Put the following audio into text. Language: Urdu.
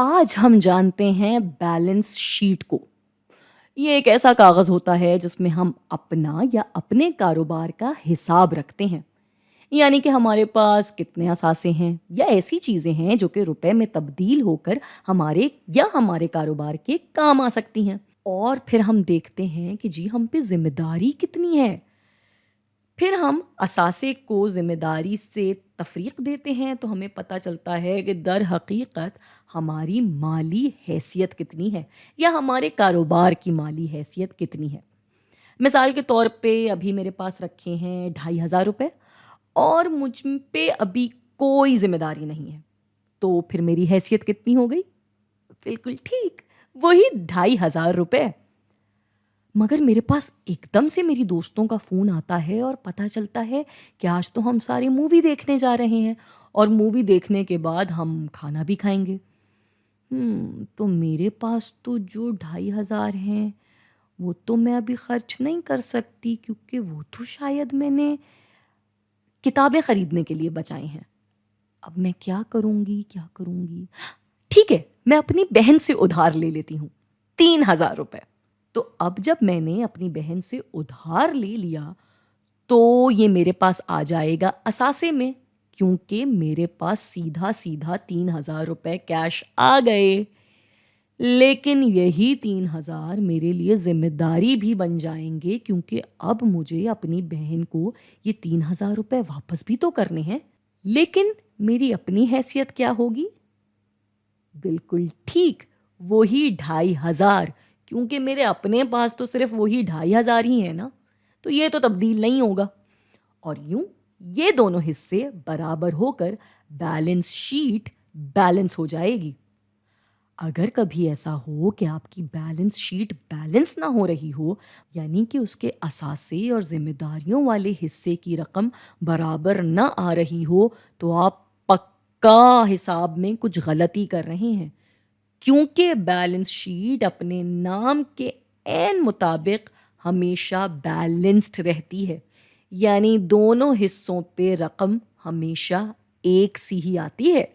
آج ہم جانتے ہیں بیلنس شیٹ کو۔ یہ ایک ایسا کاغذ ہوتا ہے جس میں ہم اپنا یا اپنے کاروبار کا حساب رکھتے ہیں، یعنی کہ ہمارے پاس کتنے اثاثے ہیں یا ایسی چیزیں ہیں جو کہ روپے میں تبدیل ہو کر ہمارے کاروبار کے کام آ سکتی ہیں۔ اور پھر ہم دیکھتے ہیں کہ جی ہم پہ ذمہ داری کتنی ہے۔ پھر ہم اثاثے کو ذمہ داری سے تفریق دیتے ہیں تو ہمیں پتہ چلتا ہے کہ در حقیقت ہماری مالی حیثیت کتنی ہے یا ہمارے کاروبار کی مالی حیثیت کتنی ہے۔ مثال کے طور پہ ابھی میرے پاس رکھے ہیں 2500 روپے اور مجھ پہ ابھی کوئی ذمہ داری نہیں ہے، تو پھر میری حیثیت کتنی ہو گئی؟ بالکل ٹھیک، وہی 2500 روپے۔ مگر میرے پاس ایک دم سے میری دوستوں کا فون آتا ہے اور پتہ چلتا ہے کہ آج تو ہم سارے مووی دیکھنے جا رہے ہیں اور مووی دیکھنے کے بعد ہم کھانا بھی کھائیں گے۔ تو میرے پاس تو جو 2500 ہیں وہ تو میں ابھی خرچ نہیں کر سکتی، کیونکہ وہ تو شاید میں نے کتابیں خریدنے کے لیے بچائے ہیں۔ اب میں کیا کروں گی؟ ٹھیک ہے، میں اپنی بہن سے ادھار لے لیتی ہوں 3000 روپے۔ تو اب جب میں نے اپنی بہن سے ادھار لے لیا تو یہ میرے پاس آ جائے گا اثاثے میں، کیونکہ میرے پاس سیدھا 3000 روپے کیش آ گئے۔ لیکن یہی 3000 میرے لیے ذمہ داری بھی بن جائیں گے، کیونکہ اب مجھے اپنی بہن کو یہ 3000 روپے واپس بھی تو کرنے ہیں۔ لیکن میری اپنی حیثیت کیا ہوگی؟ بالکل ٹھیک، وہی 2500، کیونکہ میرے اپنے پاس تو صرف وہی 2500 ہی ہیں نا، تو یہ تو تبدیل نہیں ہوگا۔ اور یوں یہ دونوں حصے برابر ہو کر بیلنس شیٹ بیلنس ہو جائے گی۔ اگر کبھی ایسا ہو کہ آپ کی بیلنس شیٹ بیلنس نہ ہو رہی ہو، یعنی کہ اس کے اثاثے اور ذمہ داریوں والے حصے کی رقم برابر نہ آ رہی ہو، تو آپ پکا حساب میں کچھ غلطی کر رہے ہیں، کیونکہ بیلنس شیٹ اپنے نام کے عین مطابق ہمیشہ بیلنسڈ رہتی ہے، یعنی دونوں حصوں پہ رقم ہمیشہ ایک سی ہی آتی ہے۔